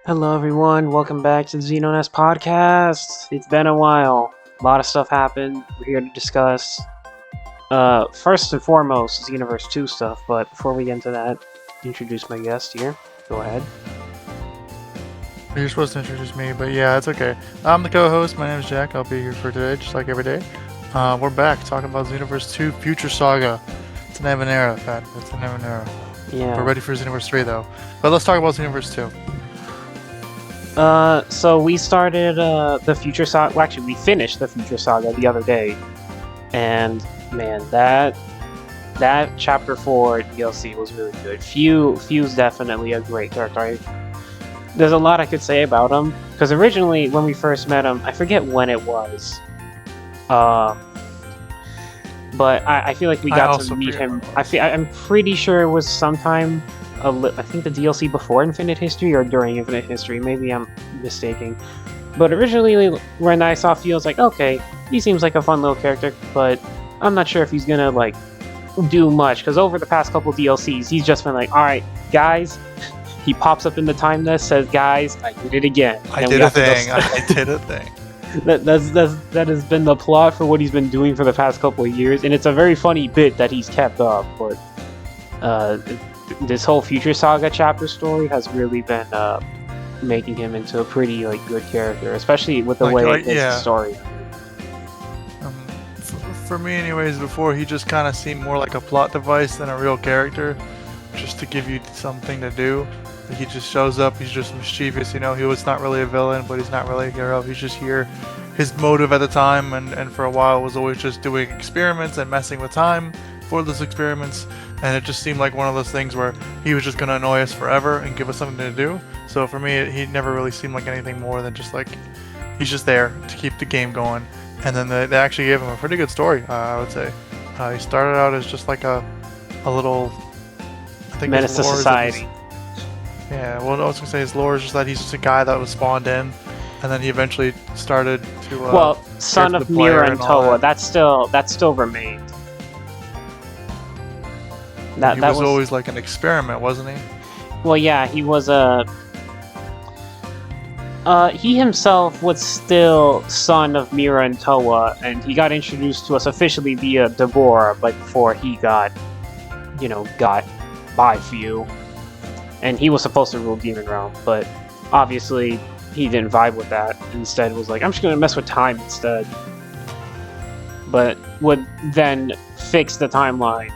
Hello, everyone. Welcome back to the Xeno Nest podcast. It's been a while. A lot of stuff happened. We're here to discuss, first and foremost, Xenoverse 2 stuff. But before we get into that, introduce my guest here. Go ahead. You're supposed to introduce me, but yeah, it's okay. I'm the co-host. My name is Jack. I'll be here for today, just like every day. We're back talking about Xenoverse 2 Future Saga. It's an even era, Pat. It's an even era. Yeah. We're ready for Xenoverse 3, though. But let's talk about Xenoverse 2. So we started the Future Saga. Well, actually, we finished the Future Saga the other day, and man, that Chapter 4 DLC was really good. Few's definitely a great character. There's a lot I could say about him because originally when we first met him, I forget when it was. But I feel like we got to meet him. I'm pretty sure it was sometime. I think the DLC before Infinite History or during Infinite History. Maybe I'm mistaken. But originally, when I saw Feel, I was like, okay, he seems like a fun little character, but I'm not sure if he's gonna like do much because over the past couple DLCs, he's just been like, all right, guys. He pops up in the time nest, says, guys, I did it again. I did a thing. That has been the plot for what he's been doing for the past couple of years, and it's a very funny bit that he's kept up. But this whole Future Saga chapter story has really been making him into a pretty good character, especially with the way it's the story. For me, anyways, before he just kind of seemed more like a plot device than a real character, just to give you something to do. He just shows up, he's just mischievous, he was not really a villain, but he's not really a hero, he's just here. His motive at the time, and for a while, was always just doing experiments and messing with time for those experiments, and it just seemed like one of those things where he was just going to annoy us forever and give us something to do. So for me, he never really seemed like anything more than just like, he's just there to keep the game going. And then they actually gave him a pretty good story, I would say. He started out as just like a little... I think menace to society. Yeah, well, I was gonna say his lore is just that he's just a guy that was spawned in, and then he eventually started to. Son of Mira and Toa. That still remained. That was always like an experiment, wasn't he? Well, yeah, he was a. He himself was still son of Mira and Toa, and he got introduced to us officially via Deborah, but before he got by Few. And he was supposed to rule Demon Realm, but obviously he didn't vibe with that. Instead was like, I'm just gonna mess with time instead. But would then fix the timeline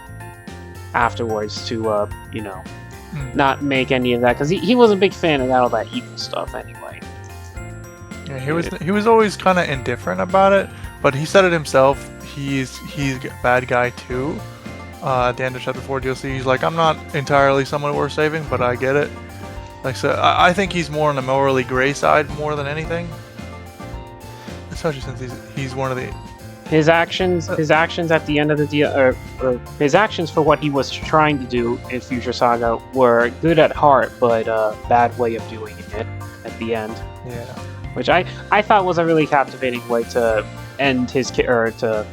afterwards to, not make any of that. Because he was a big fan of all that evil stuff anyway. Yeah, he was always kind of indifferent about it, but he said it himself, he's a bad guy too. At the end of Chapter 4 DLC, he's like, I'm not entirely someone worth saving, but I get it. Like, so I think he's more on the morally gray side more than anything. Especially since he's one of the... His actions at the end of the or his actions for what he was trying to do in Future Saga were good at heart, but bad way of doing it at the end. Yeah. Which I thought was a really captivating way to end his to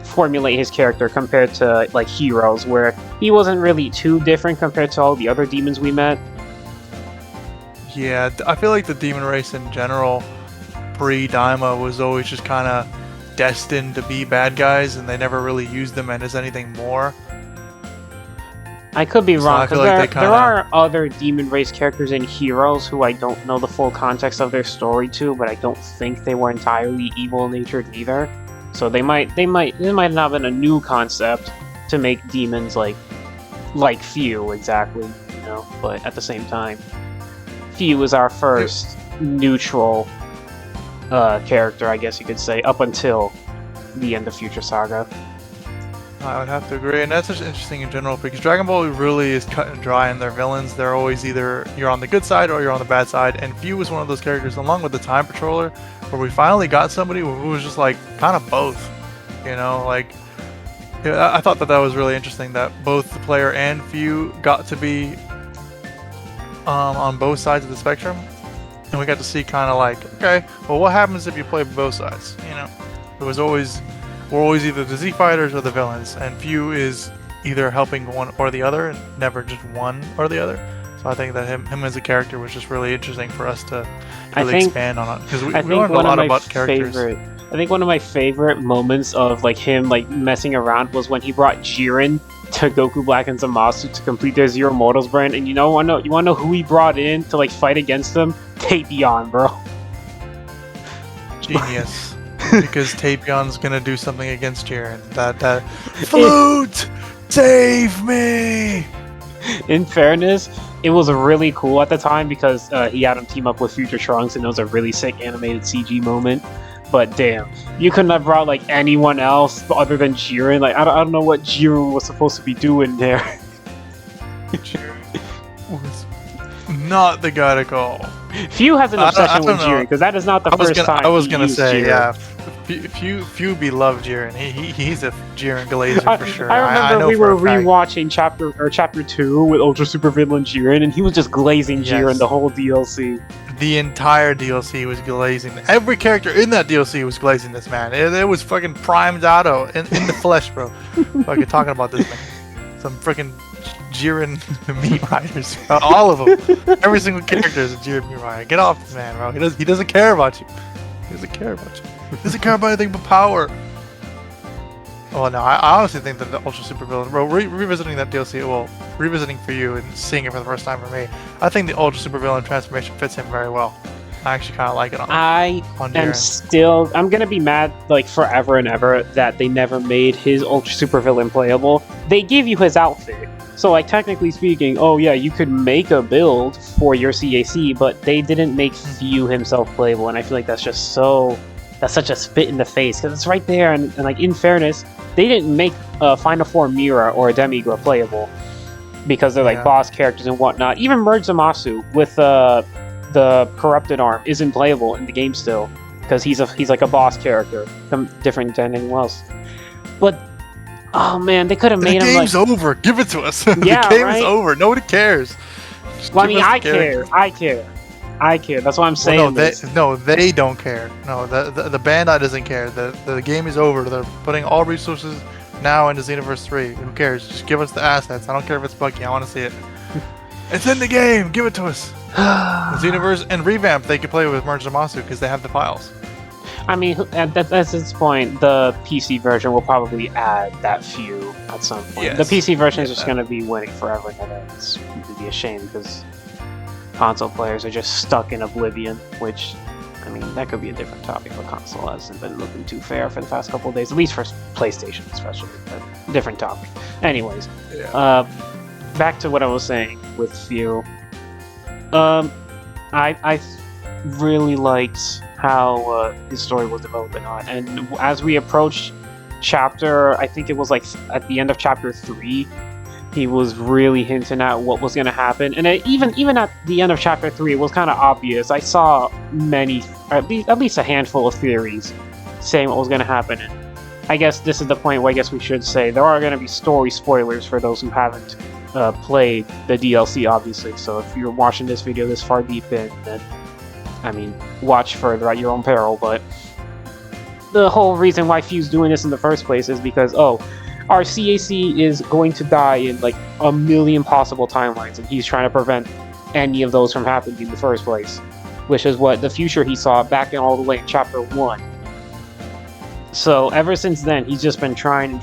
formulate his character compared to like Heroes, where he wasn't really too different compared to all the other demons we met. Yeah, I feel like the demon race in general, pre-Daima, was always just kind of destined to be bad guys, and they never really used them as anything more. I could be wrong, because there are other demon race characters in Heroes who I don't know the full context of their story to, but I don't think they were entirely evil-natured either. So it might not have been a new concept to make demons like Few exactly, but at the same time, Few is our first neutral character, I guess you could say, up until the end of Future Saga. I would have to agree, and that's just interesting in general because Dragon Ball really is cut and dry in their villains. They're always either you're on the good side or you're on the bad side, and Few was one of those characters, along with the Time Patroller, where we finally got somebody who was just like kind of both, I thought that was really interesting that both the player and Few got to be on both sides of the spectrum, and we got to see kind of like, okay, well, what happens if you play both sides? We're always either the Z fighters or the villains, and Few is either helping one or the other, and never just one or the other. So I think that him as a character was just really interesting for us to really expand on it, because we learned a lot about characters. I think one of my favorite moments of like him like messing around was when he brought Jiren to Goku Black and Zamasu to complete their Zero Mortals brand, and you wanna know who he brought in to like fight against them? Tapion, bro. Genius. Because Tapion's gonna do something against Jiren. That flute, save me. In fairness, it was really cool at the time because he had him team up with Future Trunks, and it was a really sick animated CG moment. But damn, you couldn't have brought like anyone else other than Jiren. Like I don't know what Jiren was supposed to be doing there. Jiren was not the guy to call. Few has an obsession with Jiren because that is not the first time. I was gonna say, Jiren. yeah. Few love Jiren. He's a Jiren Glazer for sure. I remember we were rewatching chapter 2 with Ultra Super Villain Jiren, and he was just glazing Jiren the whole DLC. The entire DLC was glazing. Every character in that DLC was glazing this man. It was fucking Prime Dado in the flesh, bro. Fucking talking about this man. Some freaking Jiren meat riders. All of them. Every single character is a Jiren meat rider. Get off this man, bro. He doesn't care about you. He doesn't care about you. He doesn't care about anything but power. Oh no, I honestly think that the Ultra Super Villain, bro, revisiting that DLC, well, revisiting for you and seeing it for the first time for me, I think the Ultra Super Villain transformation fits him very well. I actually kind of like it on I'm gonna be mad like forever and ever that they never made his Ultra Super Villain playable. They give you his outfit. So like technically speaking, oh yeah, you could make a build for your CAC, but they didn't make Few himself playable, and I feel like that's such a spit in the face, because it's right there, and like in fairness, they didn't make a Final Form Mira or a Demigorgon playable because they're like boss characters and whatnot. Even Merge Zamasu with the corrupted arm isn't playable in the game still because he's like a boss character, different than anyone else. But oh man, they could have made him. The game's over. Give it to us. Yeah, the game is over. Nobody cares. Well, I mean, I care. That's what I'm saying. Well, they don't care. No, the Bandai doesn't care. The game is over. They're putting all resources now into Xenoverse 3. Who cares? Just give us the assets. I don't care if it's buggy. I want to see it. It's in the game. Give it to us. Xenoverse and Revamp, they can play with Merge Zamasu because they have the files. I mean, at this point, the PC version will probably add that Few at some point. Yes, the PC version is just going to be winning forever and ever. It's going to be a shame because console players are just stuck in oblivion, which, I mean, that could be a different topic, but console hasn't been looking too fair for the past couple of days, at least for PlayStation especially, but different topic. Anyways, back to what I was saying with Few. I really liked how his story was developing on, and as we approached I think it was like at the end of chapter 3, he was really hinting at what was going to happen, and even at the end of chapter 3, it was kind of obvious. I saw many, at least a handful of theories saying what was going to happen. And I guess this is the point where I guess we should say there are going to be story spoilers for those who haven't played the DLC, obviously. So if you're watching this video this far deep in, then I mean, watch further at your own peril. But the whole reason why Few's doing this in the first place is because our CAC is going to die in like a million possible timelines, and he's trying to prevent any of those from happening in the first place, which is what the future he saw back in all the way in chapter 1. So ever since then, he's just been trying,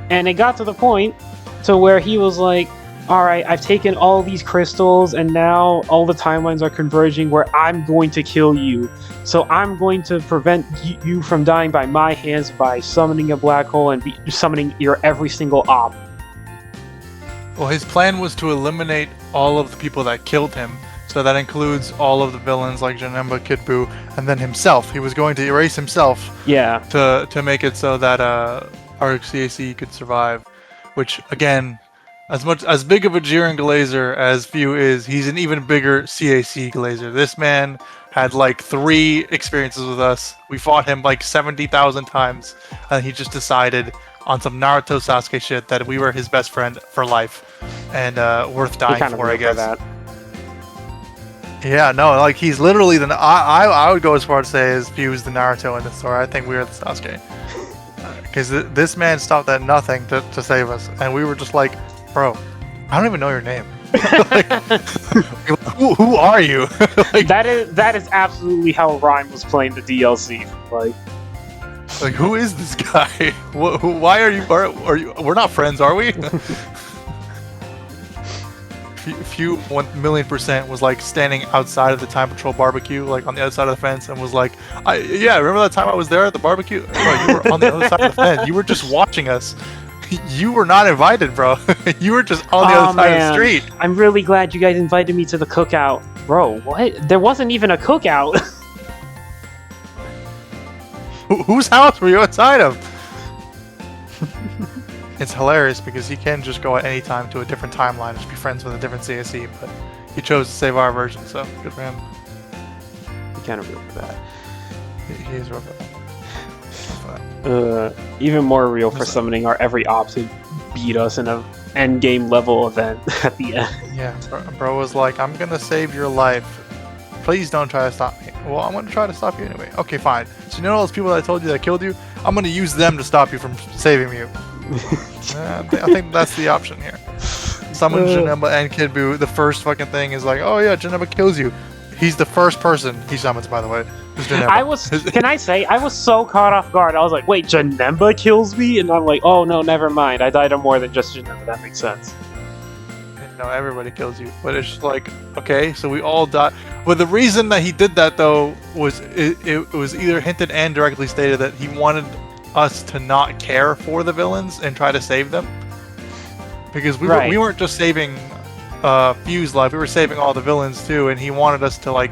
and it got to the point to where he was like, alright, I've taken all these crystals, and now all the timelines are converging where I'm going to kill you. So I'm going to prevent you from dying by my hands by summoning a black hole and summoning your every single op. Well, his plan was to eliminate all of the people that killed him. So that includes all of the villains like Janemba, Kid Buu, and then himself. He was going to erase himself to make it so that our CAC could survive. Which, again, as big of a Jiren Glazer as Few is, he's an even bigger CAC Glazer. This man had like 3 experiences with us. We fought him like 70,000 times, and he just decided on some Naruto Sasuke shit that we were his best friend for life and worth dying for, I guess. That. Yeah, no, like he's literally the. I would go as far to say as Few's the Naruto in this story. I think we are the Sasuke. Because this man stopped at nothing to save us, and we were just like, bro, I don't even know your name. Like, who are you? Like, that is absolutely how Rhyme was playing the DLC. Like who is this guy? Why are you? Are you? We're not friends, are we? Few 1,000,000% was like standing outside of the Time Patrol barbecue, like on the other side of the fence, and was like, yeah, remember that time I was there at the barbecue? Bro, you were on the other side of the fence. You were just watching us. You were not invited, bro. You were just on the other side of the street. I'm really glad you guys invited me to the cookout. Bro, what? There wasn't even a cookout. Whose house were you outside of? It's hilarious because he can just go at any time to a different timeline and just be friends with a different CSE, but he chose to save our version, so good for him. He kind of real for that. He is real for that. Even more real for summoning our every op to beat us in a end game level event at the end. Yeah, bro was like, I'm gonna save your life. Please don't try to stop me. Well, I'm gonna try to stop you anyway. Okay, fine. So you know all those people that I told you that killed you? I'm gonna use them to stop you from saving you. I think that's the option here. Summon Janemba and Kid Buu. The first fucking thing is like, oh yeah, Janemba kills you. He's the first person he summons, by the way. Can I say, I was so caught off guard. I was like, wait, Janemba kills me? And I'm like, oh no, never mind. I died of more than just Janemba. That makes sense. No, everybody kills you. But it's just like, okay, so we all die. But the reason that he did that, though, was it was either hinted and directly stated that he wanted us to not care for the villains and try to save them. Because we weren't just saving Fuse life, we were saving all the villains too, and he wanted us to like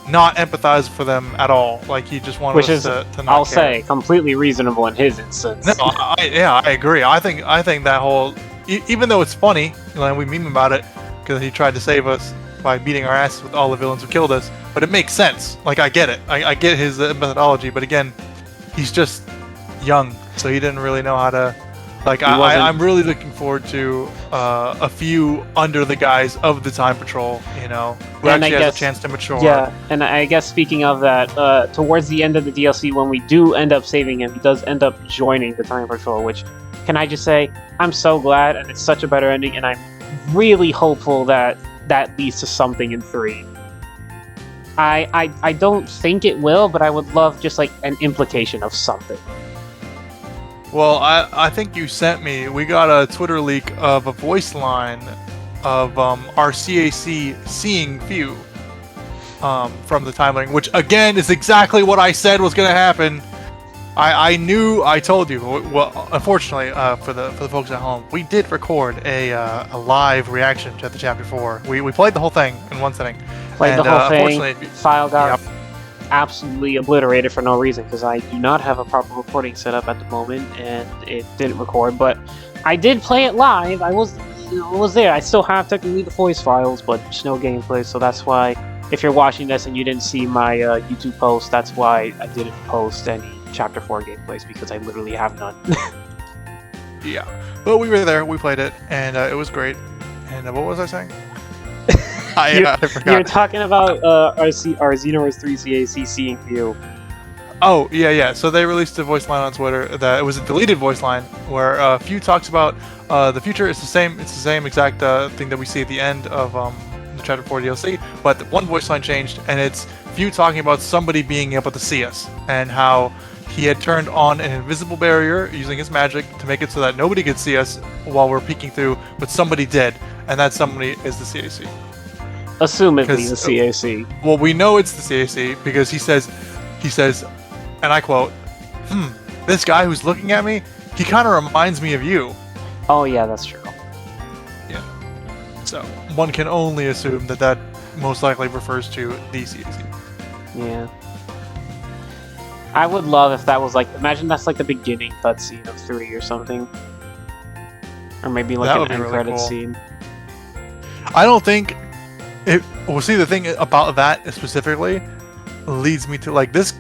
not empathize for them at all. Like he just wanted us to not I'll care. say, completely reasonable in his instance. No, I agree. I think that whole, even though it's funny, we meme about it because he tried to save us by beating our asses with all the villains who killed us, but it makes sense. Like I get it. I get his methodology, but again, he's just young, so he didn't really know how to. Like I'm really looking forward to a few under the guise of the Time Patrol, who actually has a chance to mature. Yeah, and I guess speaking of that, towards the end of the DLC, when we do end up saving him, he does end up joining the Time Patrol, which, can I just say, I'm so glad, and it's such a better ending, and I'm really hopeful that leads to something in 3. I don't think it will, but I would love just like an implication of something. Well, I think you sent me. We got a Twitter leak of a voice line of our CAC seeing Few from the timeline, which again is exactly what I said was going to happen. I knew. I told you. Well, unfortunately, for the folks at home, we did record a live reaction to the chapter 4. We played the whole thing in one sitting. Played the whole thing. File got absolutely obliterated for no reason because I do not have a proper recording set up at the moment, and it didn't record. But I did play it live. I was there. I still have technically the voice files, but there's no gameplay. So that's why, if you're watching this and you didn't see my YouTube post, that's why I didn't post any Chapter 4 gameplays, because I literally have none. Yeah, but we were there. We played it, and it was great. And what was I saying? I forgot. You're talking about our Xenoverse 3 CAC seeing Few. Oh, yeah. So they released a voice line on Twitter that it was a deleted voice line where Few talks about the future. It's the same exact thing that we see at the end of the Chapter 4 DLC, but one voice line changed, and it's Few talking about somebody being able to see us, and how he had turned on an invisible barrier using his magic to make it so that nobody could see us while we're peeking through, but somebody did, and that somebody is the CAC. Assumedly the CAC. Well, we know it's the CAC because he says, and I quote, this guy who's looking at me, he kind of reminds me of you. Oh yeah, that's true. Yeah. So, one can only assume that most likely refers to the CAC. Yeah. I would love if that was like, imagine that's like the beginning cutscene of 3 or something. Or maybe like an end credit scene. I don't think well, see, the thing about that specifically leads me to like this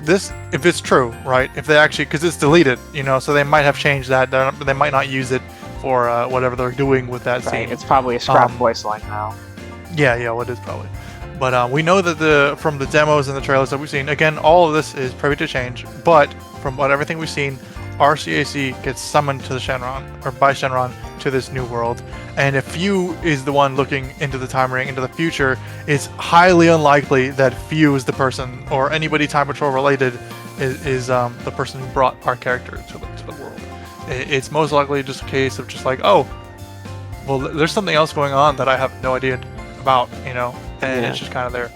if it's true, right? If they actually, because it's deleted, so they might have changed that. They might not use it for whatever they're doing with that scene. It's probably a scrap voice line now. Yeah, well, it is probably. But we know that from the demos and the trailers that we've seen, again, all of this is privy to change. But from everything we've seen, our CAC gets summoned to the Shenron, or by Shenron, to this new world, and if Few is the one looking into the time ring, into the future, it's highly unlikely that Few is the person, or anybody Time Patrol related, is the person who brought our character to the world. It's most likely just a case of just like, oh, well, there's something else going on that I have no idea about, you know, and it's just kind of there.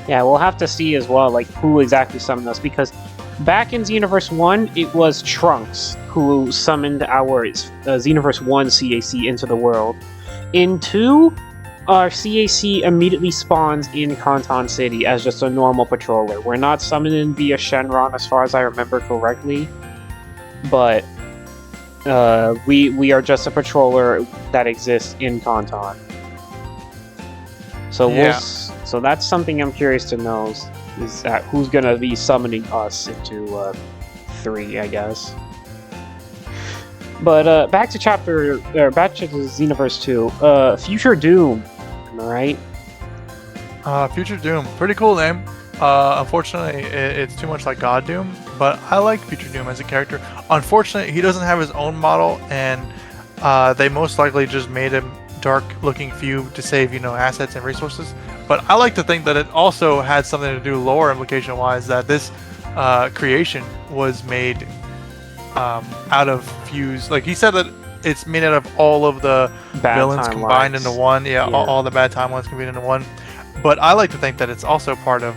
Yeah, we'll have to see as well, like, who exactly summoned us, because back in Xenoverse 1, it was Trunks who summoned our Xenoverse 1 CAC into the world. In 2, our CAC immediately spawns in Kanton City as just a normal patroller. We're not summoned via Shenron, as far as I remember correctly, but we are just a patroller that exists in Kanton. So so that's something I'm curious to know, is that who's gonna be summoning us into 3, I guess. But back to Xenoverse 2. Future Doom, am I right? Future Doom, pretty cool name. Unfortunately, it's too much like God Doom, but I like Future Doom as a character. Unfortunately, he doesn't have his own model, and they most likely just made him dark-looking Few to save, you know, assets and resources. But I like to think that it also had something to do lore implication-wise, that this creation was made out of Few's. Like he said that it's made out of all of the villains combined into one. Yeah, all the bad timelines combined into one. But I like to think that it's also part of,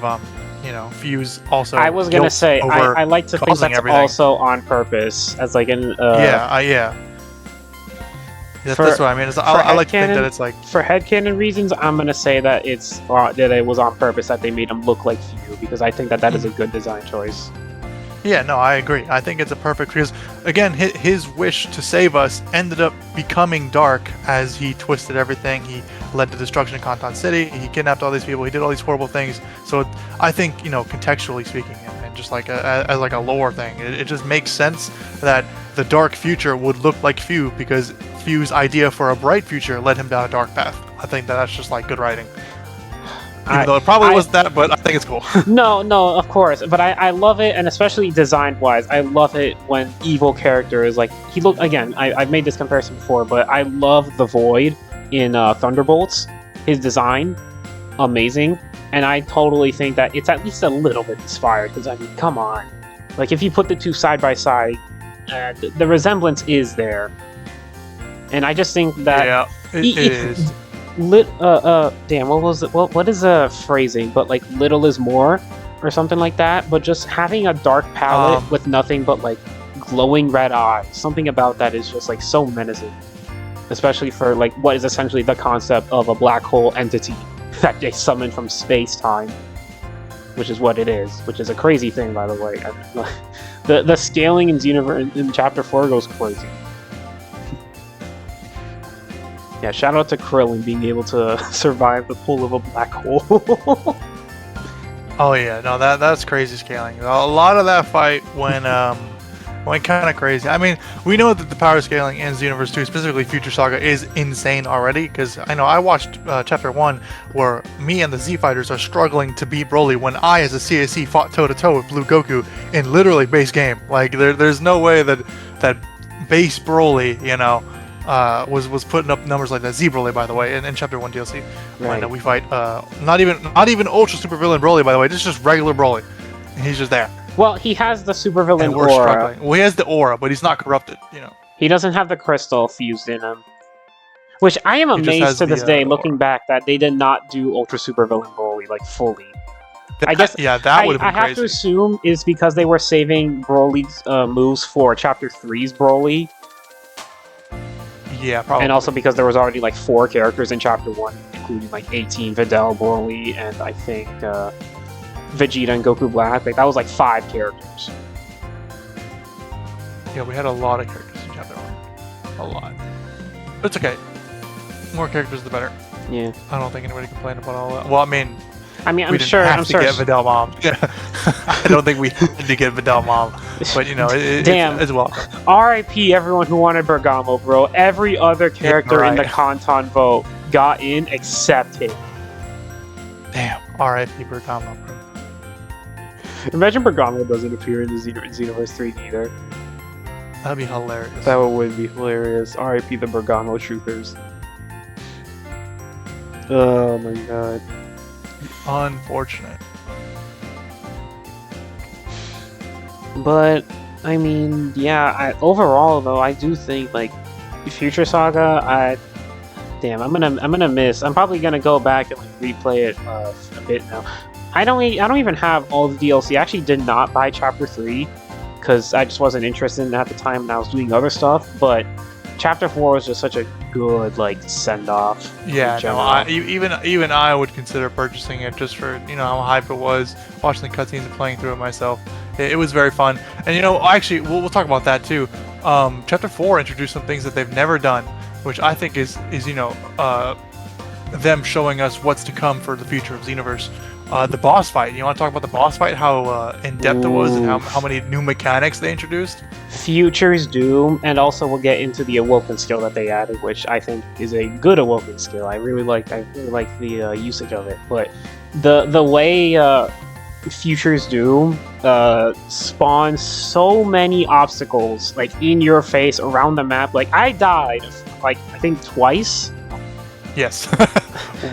you know, Few's also. I was gonna say I like to think that's also on purpose, as like an. Yeah. That's what I mean. I like to think that it's like, for headcanon reasons, I'm gonna say that that it was on purpose, that they made him look like Few, because I think that is a good design choice. Yeah, no, I agree. I think it's a perfect, because again, his wish to save us ended up becoming dark as he twisted everything. He led to destruction in Kanton City. He kidnapped all these people. He did all these horrible things. So I think, you know, contextually speaking, and just like as like a lore thing, it just makes sense that the dark future would look like Few, because Few's idea for a bright future led him down a dark path. I think that's just like good writing. Even though it probably wasn't that, but I think it's cool. No, of course. But I love it, and especially design-wise, I love it when evil characters, like, I've made this comparison before, but I love the Void in Thunderbolts. His design, amazing. And I totally think that it's at least a little bit inspired, because, I mean, come on. Like, if you put the two side by side, the resemblance is there. And I just think that... Yeah, it is. Damn, what was it? What is the phrasing? But like, little is more, or something like that. But just having a dark palette with nothing but like glowing red eyes, something about that is just like so menacing. Especially for like what is essentially the concept of a black hole entity that they summon from space-time, which is what it is. Which is a crazy thing, by the way. The scaling in Xenoverse in Chapter 4 goes crazy. Yeah, shout out to Krillin being able to survive the pull of a black hole. Oh yeah, no, that's crazy scaling. A lot of that fight went kind of crazy. I mean, we know that the power scaling in Xenoverse 2, specifically Future Saga, is insane already, because I know I watched Chapter 1 where me and the Z Fighters are struggling to beat Broly when I, as a CAC, fought toe-to-toe with Blue Goku in literally base game. Like, there's no way that base Broly, you know, was putting up numbers like that. Z Broly, by the way, in Chapter 1 DLC, when we fight not even Ultra Super Villain Broly, by the way, just regular Broly. He's just there. Well, he has the Super Villain aura. Struggling. Well, he has the aura, but he's not corrupted, you know. He doesn't have the crystal fused in him. Which I am amazed to this day, looking back, that they did not do Ultra Super Villain Broly, like, fully. I guess that would have been crazy. I have to assume is because they were saving Broly's moves for Chapter 3's Broly. Yeah, probably. And also because there was already like 4 characters in Chapter 1, including like 18, Videl, Broly, and I think Vegeta and Goku Black. Like, that was like 5 characters. Yeah, we had a lot of characters in Chapter 1. A lot. But it's okay. More characters, the better. Yeah. I don't think anybody complained about all that. Well, I mean, I'm we didn't have to get Videl Mom. Yeah. I don't think we had to get Videl Mom. But, you know, it's welcome. R.I.P. everyone who wanted Bergamo, bro. Every other character in the Kanton vote got in except him. Damn. R.I.P. Bergamo, bro. Imagine Bergamo doesn't appear in the Xenoverse 3 either. That'd be hilarious. That would be hilarious. R.I.P. the Bergamo Troopers. Oh my god. Unfortunate. But I mean, yeah. Overall, though, I do think like Future Saga. I'm gonna miss. I'm probably gonna go back and like replay it a bit now. I don't even have all the DLC. I actually did not buy Chapter 3 because I just wasn't interested in it at the time, and I was doing other stuff. But Chapter 4 was just such a good like send off. Yeah, no, even I would consider purchasing it just for how hype it was, watching the cutscenes and playing through it myself. It was very fun, and actually we'll talk about that too. Chapter 4 introduced some things that they've never done, which I think is them showing us what's to come for the future of Xenoverse. The boss fight. You want to talk about the boss fight? How in depth it was, and how many new mechanics they introduced. Future's Doom, and also we'll get into the Awoken skill that they added, which I think is a good Awoken skill. I really like the usage of it. But the way Future's Doom spawns so many obstacles like in your face around the map. Like I died like I think twice. Yes.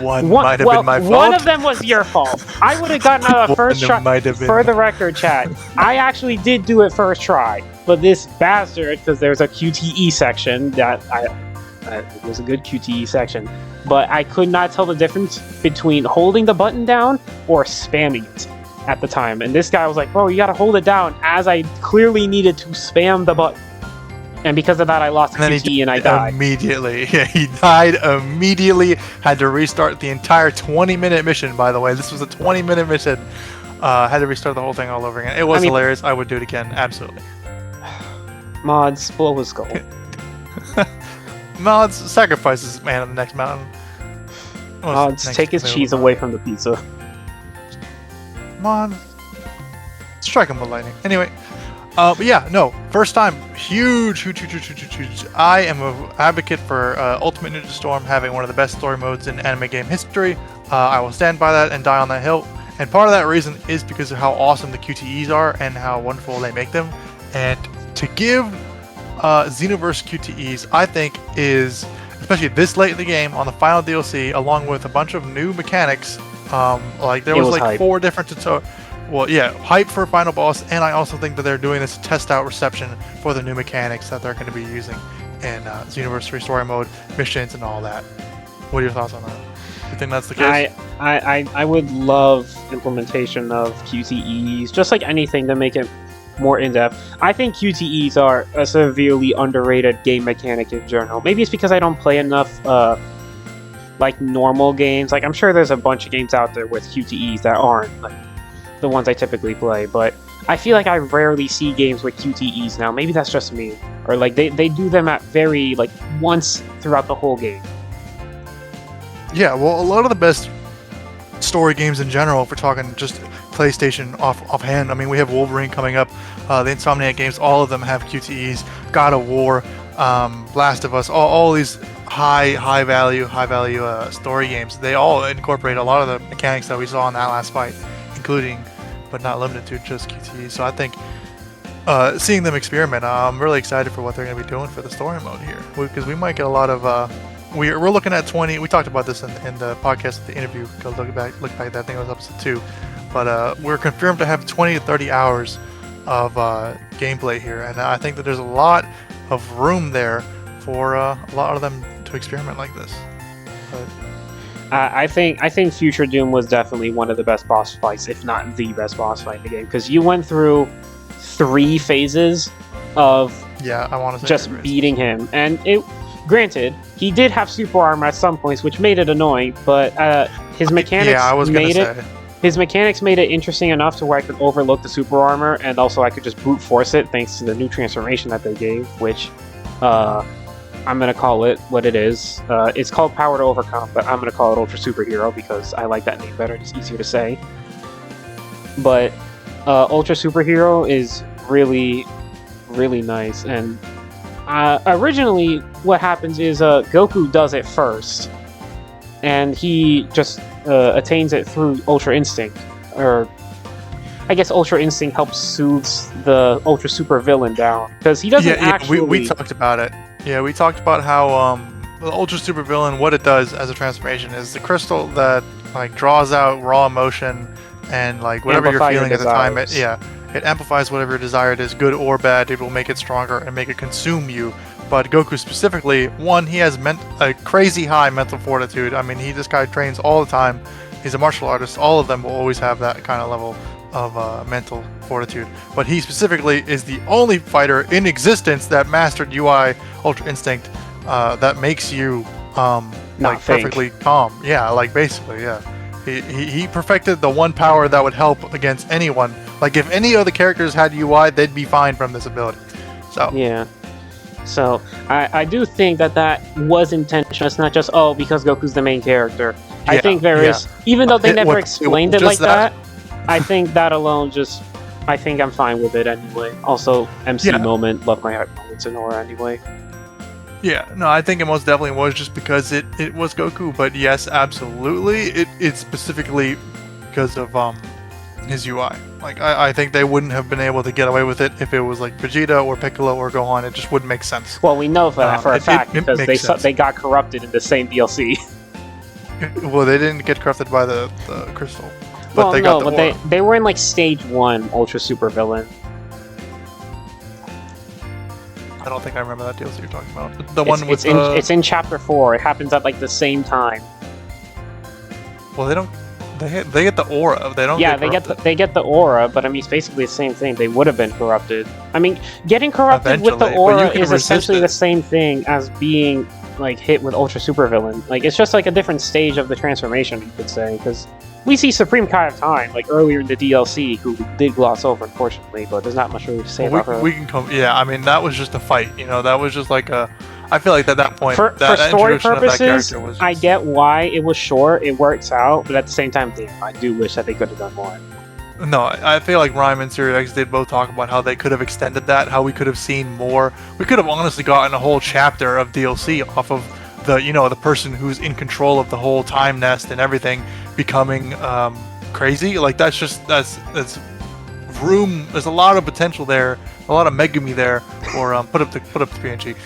One might have been my fault. One of them was your fault. I would have gotten a first try. For the record, chat, I actually did do it first try, but this bastard, because there's a QTE section it was a good QTE section, but I could not tell the difference between holding the button down or spamming it at the time. And this guy was like, "Bro, you gotta hold it down," as I clearly needed to spam the button. And because of that, I lost QTE and I died. Immediately. Yeah, he died immediately. Had to restart the entire 20-minute mission, by the way. This was a 20-minute mission. Had to restart the whole thing all over again. It was hilarious. I would do it again. Absolutely. Mods, blow his skull. Mods, sacrifices man on the next mountain. Mods, take his cheese away from the pizza. Mods, strike him with lightning. Anyway. But yeah, no, first time, huge. I am an advocate for Ultimate Ninja Storm having one of the best story modes in anime game history. I will stand by that and die on that hill. And part of that reason is because of how awesome the QTEs are and how wonderful they make them. And to give Xenoverse QTEs, I think is, especially this late in the game on the final DLC, along with a bunch of new mechanics. Like there was like hype. 4 different tutorials. Well, yeah, hype for a final boss, and I also think that they're doing this to test out reception for the new mechanics that they're going to be using in Xenoverse 3 story mode, missions, and all that. What are your thoughts on that? You think that's the case? I would love implementation of QTEs, just like anything to make it more in-depth. I think QTEs are a severely underrated game mechanic in general. Maybe it's because I don't play enough like normal games. Like I'm sure there's a bunch of games out there with QTEs that aren't like the ones I typically play, but I feel like I rarely see games with QTEs now. Maybe that's just me, or like they do them at very like once throughout the whole game. Yeah, well, a lot of the best story games in general, if we're talking just PlayStation offhand, I mean, we have Wolverine coming up, the Insomniac games, all of them have QTEs, God of War, Last of Us, all these high value story games. They all incorporate a lot of the mechanics that we saw in that last fight, including, but not limited to, just QTE. So I think seeing them experiment, I'm really excited for what they're going to be doing for the story mode here, because we might get a lot of. We're looking at 20. We talked about this in the podcast, the interview. Go look back. I think it was episode 2. But we're confirmed to have 20 to 30 hours of gameplay here, and I think that there's a lot of room there for a lot of them to experiment like this. But I think Future Doom was definitely one of the best boss fights, if not the best boss fight in the game, because you went through 3 phases of I want to just beating him, and it. Granted, he did have super armor at some points, which made it annoying, but his mechanics His mechanics made it interesting enough to where I could overlook the super armor, and also I could just brute force it thanks to the new transformation that they gave, which I'm going to call it what it is. It's called Power to Overcome, but I'm going to call it Ultra Superhero because I like that name better. It's easier to say. But Ultra Superhero is really, really nice. And originally, what happens is Goku does it first, and he just attains it through Ultra Instinct. I guess Ultra Instinct helps soothes the Ultra Super villain down because he doesn't actually. We talked about it. Yeah, we talked about how the Ultra Super villain, what it does as a transformation is the crystal that like draws out raw emotion and like whatever you're feeling at the time. It amplifies whatever desired is, good or bad. It will make it stronger and make it consume you. But Goku specifically, one, he has a crazy high mental fortitude. I mean, this guy trains all the time. He's a martial artist. All of them will always have that kind of level of mental fortitude. But he specifically is the only fighter in existence that mastered UI Ultra Instinct that makes you like perfectly calm. Yeah, like basically, yeah. He perfected the one power that would help against anyone. Like if any other characters had UI, they'd be fine from this ability. So yeah. So I do think that was intentional. It's not just because Goku's the main character. I think there is, even though they never explained it like that. I think that alone I think I'm fine with it anyway. Also, MC moment, love my heart moments in Aura anyway. Yeah, no, I think it most definitely was just because it was Goku, but yes, absolutely, it's specifically because of his UI. Like, I think they wouldn't have been able to get away with it if it was like Vegeta or Piccolo or Gohan. It just wouldn't make sense. Well, we know for that for a fact because they got corrupted in the same DLC. Well, they didn't get corrupted by the crystal. But they were in like stage 1 Ultra Super Villain. I don't think I remember that DLC you're talking about. It's in chapter 4. It happens at like the same time. Well, they don't. They get the aura. They don't. Yeah, they get the aura, but I mean, it's basically the same thing. They would have been corrupted. I mean, getting corrupted with the aura is essentially the same thing as being like hit with Ultra Super Villain. Like it's just like a different stage of the transformation, you could say, because we see Supreme Kai of Time like earlier in the DLC, who did gloss over, unfortunately, but there's not much really to say about her. We can come. Yeah, I mean that was just a fight. You know, that was just like a. I feel like at that point, for story purposes, I get why it was short. It works out, but at the same time, I do wish that they could have done more. No, I feel like Rhyme and Serial X did both talk about how they could have extended that, how we could have seen more. We could have honestly gotten a whole chapter of DLC off of the person who's in control of the whole time nest and everything becoming crazy. Like that's room. There's a lot of potential there, a lot of Megumi there for put up the PNG.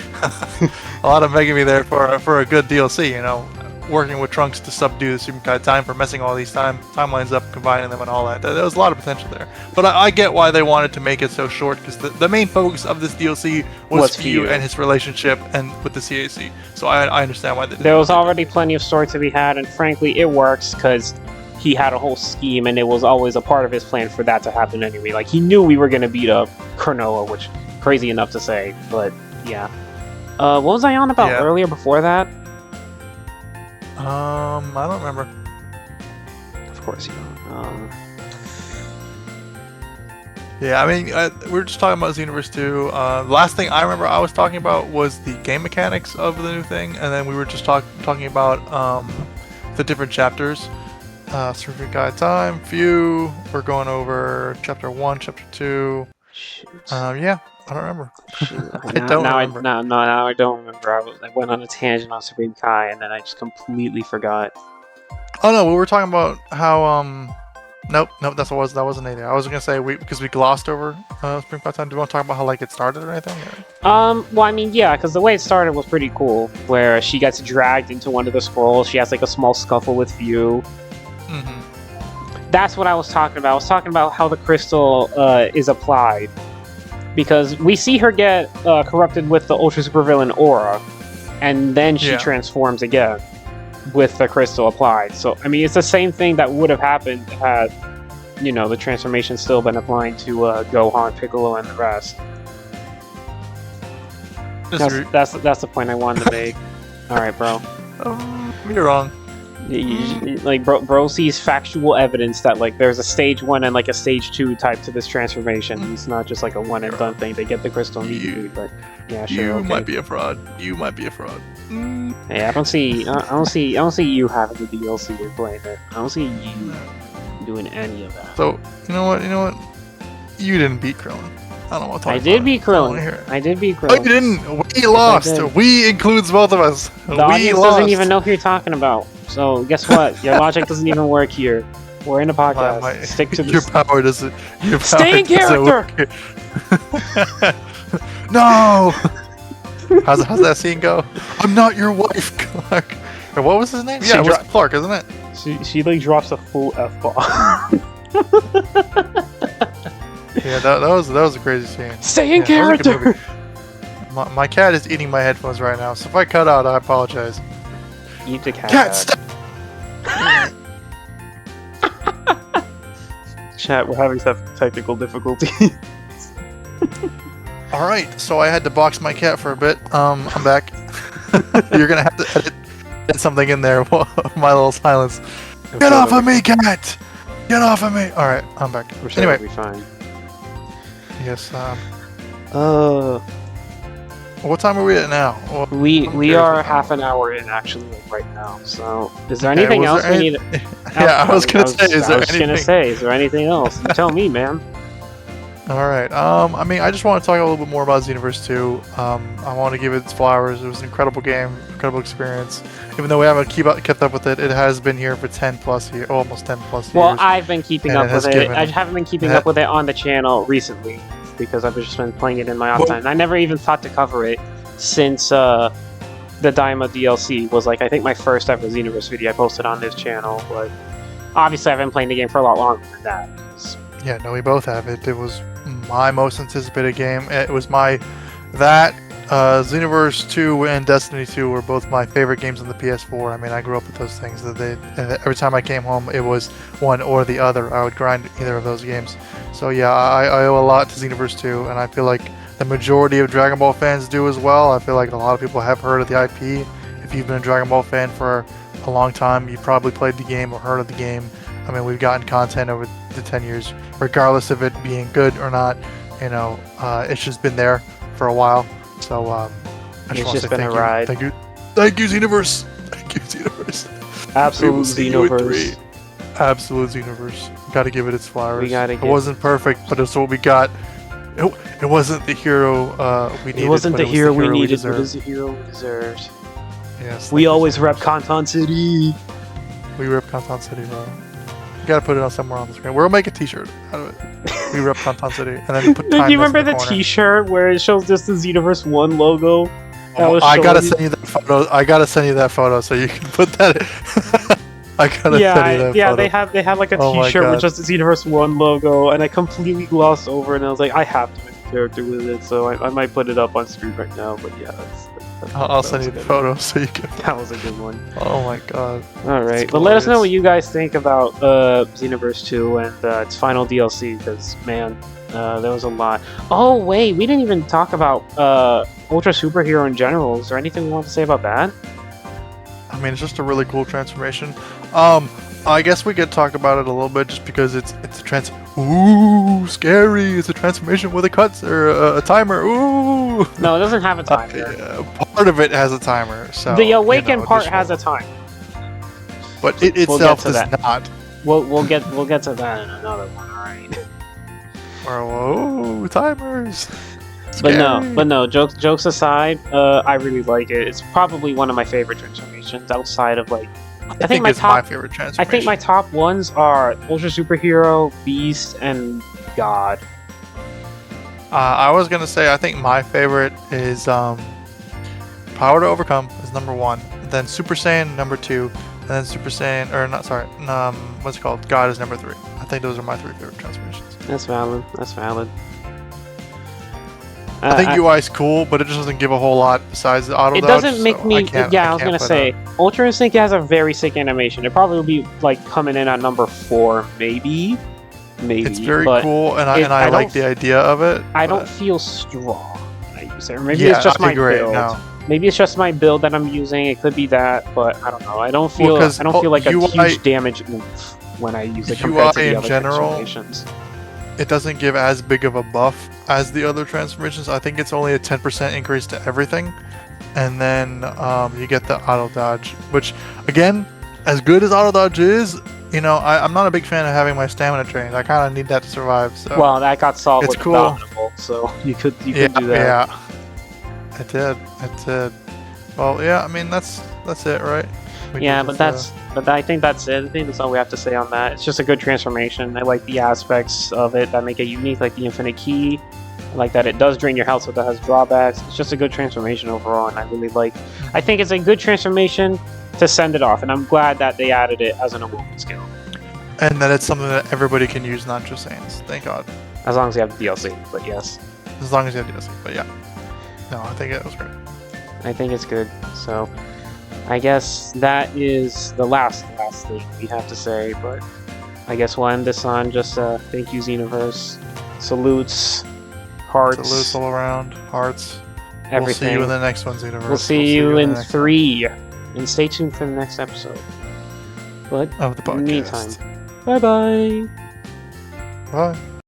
A lot of Megumi there for a good DLC. You know, working with Trunks to subdue the Supreme Kai Time for messing all these timelines up, combining them and all that. There was a lot of potential there. But I get why they wanted to make it so short, because the main focus of this DLC was Fyu and his relationship and with the CAC. So I understand why they did. There was already plenty of story to be had, and frankly, it works because he had a whole scheme, and it was always a part of his plan for that to happen anyway. Like, he knew we were going to beat up Cronoa, which, crazy enough to say, but yeah. What was I on about earlier before that? I don't remember. Of course you don't. Yeah, I mean, we were just talking about Xenoverse 2. The last thing I remember I was talking about was the game mechanics of the new thing, and then we were just talking about the different chapters. Supreme Kai Time, Fyu. We're going over Chapter 1, Chapter 2. Shoot. Yeah, I don't remember. I don't remember. Now I don't remember. I went on a tangent on Supreme Kai, and then I just completely forgot. Oh no, we were talking about how Nope, that wasn't anything. I was gonna say because we glossed over Supreme Kai Time. Do you want to talk about how like it started or anything? Or? Well, I mean, yeah, because the way it started was pretty cool. Where she gets dragged into one of the scrolls. She has like a small scuffle with Fyu. Mm-hmm. That's what I was talking about. I was talking about how the crystal is applied. Because we see her get corrupted with the Ultra Supervillain aura, and then she transforms again with the crystal applied. So, I mean, it's the same thing that would have happened had, the transformation still been applied to Gohan, Piccolo, and the rest. That's the point I wanted to make. Alright, bro. You're wrong. Like bro sees factual evidence that like there's a stage 1 and like a stage 2 type to this transformation. It's not just like a one and done thing. They get the crystal immediately, but yeah, sure. You might be a fraud. Hey, I don't see you having the DLC or playing it. I don't see you doing any of that. So you know what? You didn't beat Krillin. I don't want to talk. I did beat Krillin. Oh, you didn't. We lost. We includes both of us. The audience doesn't even know who you're talking about. So guess what? Your logic doesn't even work here. We're in a podcast. Stick to your power doesn't. Your power Stay in character. No. How's that scene go? I'm not your wife, Clark. Or what was his name? Yeah, it was Clark, isn't it? She like drops a full F-bomb. Yeah, that was a crazy scene. Stay in character. My cat is eating my headphones right now, so if I cut out, I apologize. Eat the cat. Cat, stop! Chat, we're having some technical difficulties. All right, so I had to box my cat for a bit. I'm back. You're gonna have to edit something in there. My little silence. Get off of me, cat! Get off of me! All right, I'm back. Anyway, be fine. Yes. What time are we at now? Well, we are half an hour in actually, like right now. So, is there anything else we need? Yeah, I was gonna say. Is there anything else? You tell me, man. All right. I mean, I just want to talk a little bit more about Xenoverse 2. I want to give it its flowers. It was an incredible game, incredible experience. Even though we haven't kept up with it, it has been here for 10 plus years, almost 10 plus years. Well, I've been keeping up with it. I haven't been keeping up with it on the channel recently because I've just been playing it in my off time. I never even thought to cover it since the Daima DLC was like I think my first ever Xenoverse video I posted on this channel. But obviously, I've been playing the game for a lot longer than that. Yeah, no, we both have it. It was my most anticipated game. It was Xenoverse 2 and Destiny 2 were both my favorite games on the PS4. I mean, I grew up with those things. Every time I came home, it was one or the other. I would grind either of those games. So yeah, I owe a lot to Xenoverse 2, and I feel like the majority of Dragon Ball fans do as well. I feel like a lot of people have heard of the IP. If you've been a Dragon Ball fan for a long time, you probably played the game or heard of the game. I mean, we've gotten content over the 10 years, regardless of it being good or not. You know, it's just been there for a while. So I just want to say thank you. Thank you, Xenoverse. Thank you, Xenoverse. Absolute Xenoverse. Absolute Xenoverse. Got to give it its flowers. It wasn't perfect, but it's what we got. It wasn't the hero we needed. It wasn't the hero we needed, but it was the hero we deserved. Yes. We always rep Canton City. We rep Canton City, bro. You gotta put it on somewhere on the screen. We'll make a T-shirt out of it. We rep Canton City, and then put. Do you remember the T-shirt where it shows just the Xenoverse 1 logo? I gotta send you that photo. I gotta send you that photo so you can put that. I gotta send you that photo. Yeah, they had like a T-shirt with just the Xenoverse 1 logo, and I completely glossed over, and I was like, I have to make a character with it, so I might put it up on screen right now. But yeah, I'll send you the photo so you can. That was a good one. Oh my god. Alright, but let us know what you guys think about Xenoverse 2 and its final DLC, because, man, there was a lot. Oh, wait, we didn't even talk about Ultra Superhero in general. Is there anything we want to say about that? I mean, it's just a really cool transformation. I guess we could talk about it a little bit just because it's a ooh, scary. It's a transformation with a a timer. Ooh. No, it doesn't have a timer. Part of it has a timer. So the Awaken part has a timer. But it itself does not. We'll get to that in another one, alright. Whoa, timers. But no. Jokes aside, I really like it. It's probably one of my favorite transformations outside of like. I think it's my favorite transformation. I think my top ones are Ultra Superhero, Beast, and God. I was gonna say I think my favorite is Power to Overcome is number 1, then Super Saiyan number 2, and then Super Saiyan what's it called? God is number 3. I think those are my 3 favorite transformations. That's valid. I think UI is cool, but it just doesn't give a whole lot besides the auto dodge. It doesn't make me. I was gonna say Ultra Instinct has a very sick animation. It probably will be like coming in at number 4, maybe. It's very cool, and I like the idea of it. I don't feel strong when I use it. Maybe it's just my build. No. Maybe it's just my build that I'm using. It could be that, but I don't know. I don't feel like a huge damage when I use it compared to the other transformations. It doesn't give as big of a buff as the other transformations. I think it's only a 10% increase to everything. And then you get the auto dodge, which, again, as good as auto dodge is, you know, I'm not a big fan of having my stamina trained. I kind of need that to survive. So well, that got solved with cool. Abominable, so you could do that. Yeah, it did. Well, yeah, I mean, that's it, right? But I think that's it. I think that's all we have to say on that. It's just a good transformation. I like the aspects of it that make it unique, like the infinite key. I like that it does drain your health, so that has drawbacks. It's just a good transformation overall, and I really like. I think it's a good transformation to send it off, and I'm glad that they added it as an awoken skill. And that it's something that everybody can use, not just Saiyans. Thank God. As long as you have the DLC, but yes. As long as you have DLC, but yeah. No, I think it was great. I think it's good. So, I guess that is the last thing we have to say. But I guess we'll end this on just thank you, Xenoverse. Salutes, hearts. Salutes all around, hearts. Everything. We'll see you in the next one, Xenoverse. We'll see you in 3, and stay tuned for the next episode. But of the podcast. In the meantime, bye-bye. Bye.